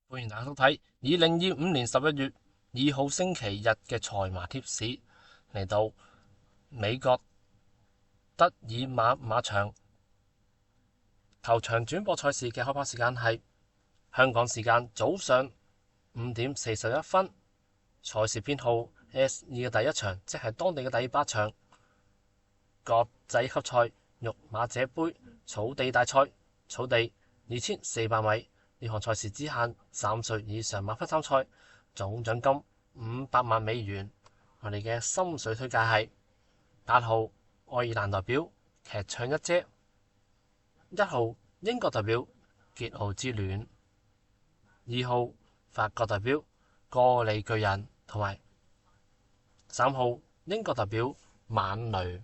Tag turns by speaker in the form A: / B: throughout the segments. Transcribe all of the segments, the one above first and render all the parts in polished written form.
A: 歡迎大家收睇2025年11月2號星期日嘅賽馬貼士。嚟到美國德爾馬場頭場轉播賽事嘅開跑時間係香港時間早上5點41分，賽事編號 S2 嘅第一場，即係當地嘅第8場國際級賽育馬者杯草地大賽，草地2400米。呢項賽事只限3歲以上馬匹參賽，總獎金500萬美元。我哋嘅心水推介係8號愛爾蘭代表劇唱一姐，1號英國代表傑傲之戀，2號法國代表哥利巨人，同埋3號英國代表猛雷。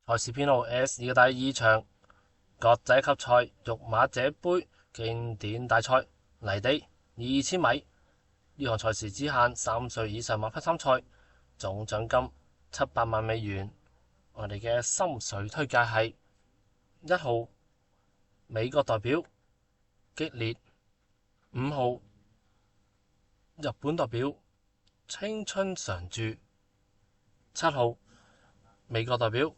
A: 賽事編號 S2 嘅第2場國際級賽育馬者杯經典大賽泥地2000米。呢項賽事只限3歲以上馬匹參賽，總獎金700萬美元。我哋嘅心水推介係1號美國代表激烈，5號日本代表青春常駐，7號美國代表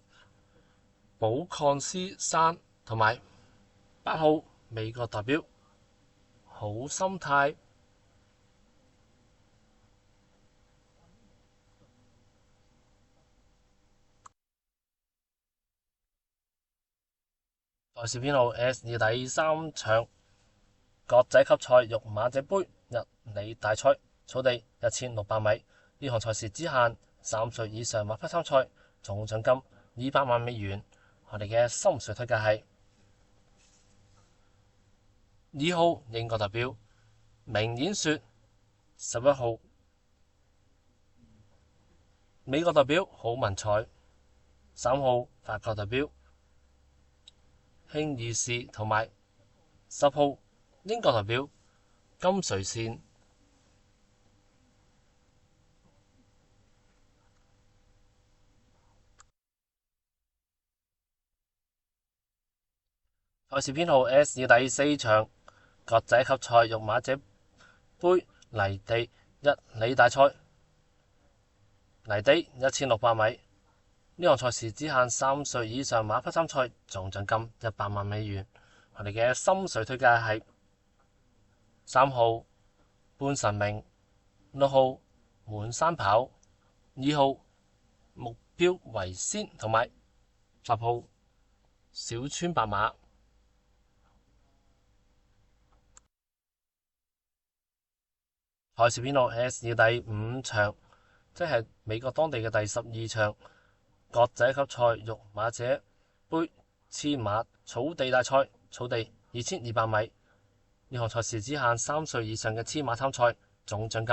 A: 寶礦斯山，同埋8號美國代表好心態。賽事編號 S2 第3場國際級賽育馬者杯日理大賽，草地1600米。呢項賽事只限3歲以上馬匹參賽，總獎金200萬美元。我哋嘅心水推介係2號英國代表明演說，11號美國代表好文采，3號法國代表輕易士，同埋10號英國代表金水線。賽事編號 S2 第4場國際級賽育馬者杯泥地日理大賽，泥地1600米。呢項賽事只限3歲以上馬匹參賽，總獎金100萬美元。我哋嘅心水推介係3號半神明，6號滿山跑，2號目標為先，同埋10號小川白馬。賽事編號 S2 第5場，即係美國當地嘅第12場國際級賽育馬者杯雌馬草地大賽，草地2200米。呢項賽事只限3歲以上嘅雌馬參賽，總獎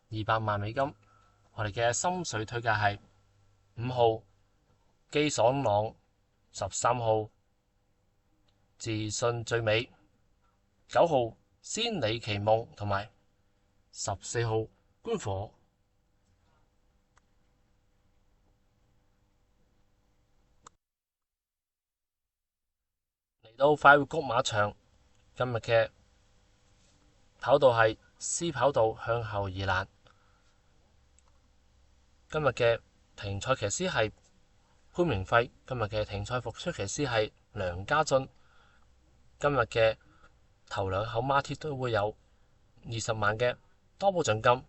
A: 金200萬美金。我哋嘅心水推介係5號基爽朗，13號自信最美，9號仙里奇夢，同埋14號觀火。嚟到快活谷馬場，今日嘅跑道係 C 跑道向後移欄。今日嘅停賽騎師係潘明輝，今日嘅停賽復出騎師係梁家俊。今日嘅頭兩口馬鐵都會有20萬嘅多寶獎金，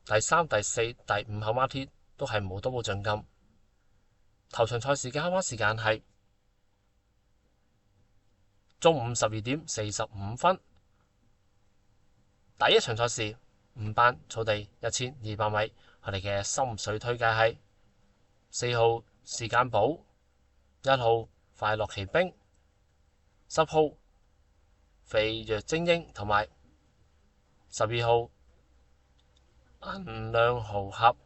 A: 第3、第4、第5口馬鐵都係冇多寶獎金。頭場賽事嘅開跑時間係中午12點45分。第一場賽事5班草地1200米，我哋嘅心水推介係4號時間寶，1號快樂奇兵，10號肥弱精英，同埋12號銀亮豪俠。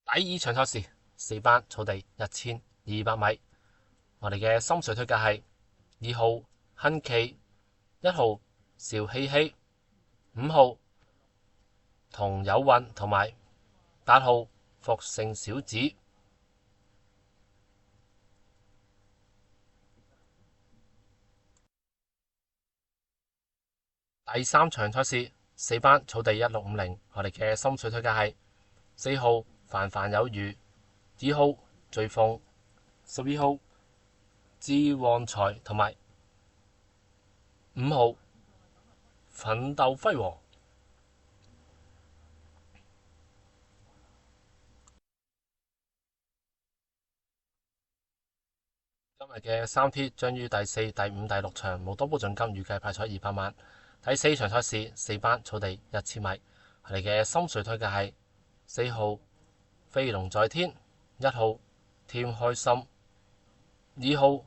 A: 第二場賽事4班草地1200米，我哋嘅心水推介係2號亨奇，1號邵希希，5號同有運同埋8號復勝小子。第3場賽事4班草地1650，我哋嘅心水推介係4號凡凡有餘、2號追風、12號志旺財同埋5號奮鬥輝煌。今日嘅3T 將於第4、第5、第6場無多寶獎金預計派彩200萬。第4場賽事4班草地1000米，我哋嘅心水推介係4號飛龍在天、1號添開心、2號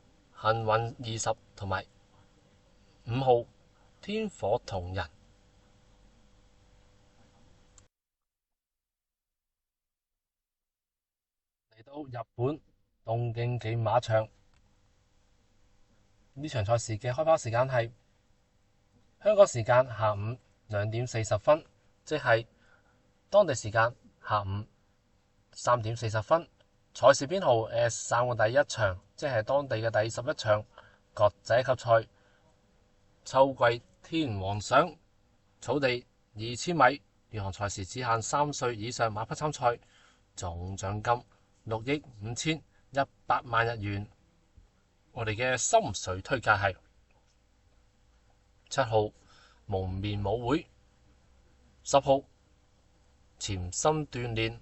A: 幸運20同埋5號天火同人。嚟到日本東京競馬場，呢場賽事嘅開跑時間係香港時間下午2點40分，即係當地時間下午3點40分。賽事編號 S3 嘅第1場，即係當地嘅第11場國際級賽秋季天皇賞草地2000米。呢項賽事只限3歲以上馬匹參賽，總獎金6億5100萬日元。我哋嘅心水推介係7號蒙面舞會、10號潛心鍛煉、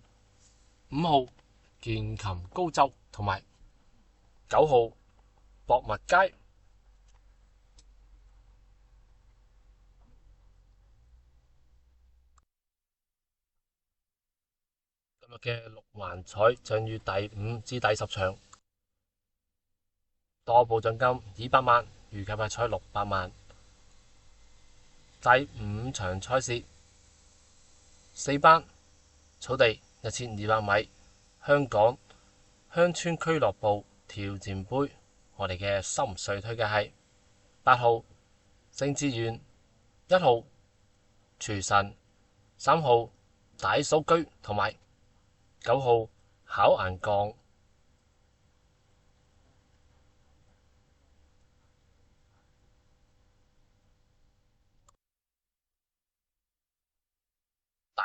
A: 5號健琴高奏同埋9號博物街。今日嘅6環彩將於第5至第10場，多寶獎金200萬，預計派彩600萬。第5場賽事4班草地1200米，香港鄉村俱樂部挑戰杯，我哋嘅心水推介係8號聖志願、1號廚神、3號大數據同埋9號考硬鋼。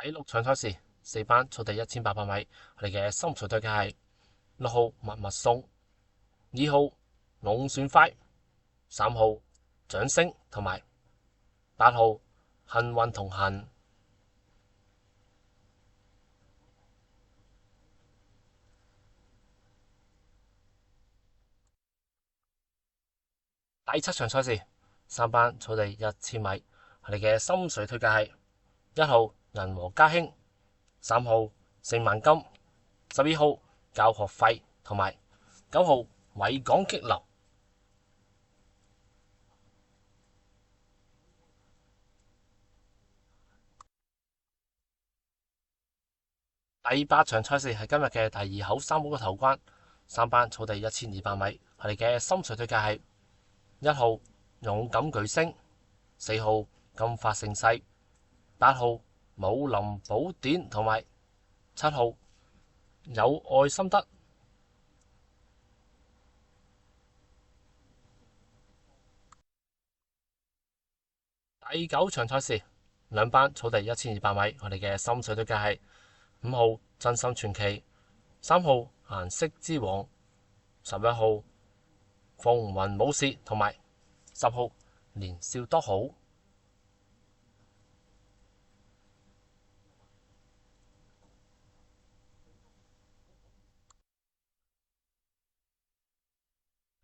A: 第6場賽事4班草地1800米，我哋嘅心水推介係6號密密送、2號龍船快、3號掌聲同埋8號幸運同行。第7場賽事3班草地1000米，我哋嘅心水推介係1號人和家興、3號盛萬金、12號教學費同埋9號維港激流。第8場賽事係今日嘅第2口3寶嘅頭關，3班草地1200米，我哋嘅心水推介係1號勇敢巨星、4號金髮盛世、8號武林寶典同埋7號有愛心得。第9場賽事2班草地1200米，我哋嘅心水推介係5號真心傳奇、3號顏色之王、11號風雲武士同埋10號年少多好。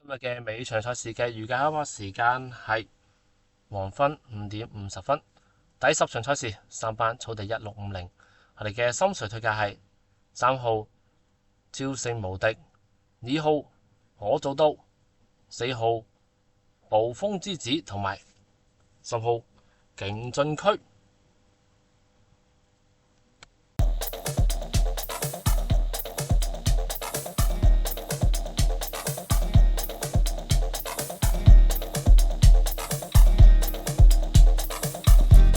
A: 今日嘅尾場賽事嘅預計開跑時間係黃昏5點50分。第10場賽事3班草地1650，我哋嘅心水推介係3號超勝無敵、2號我做到、4號暴風之子同埋10號勁進區。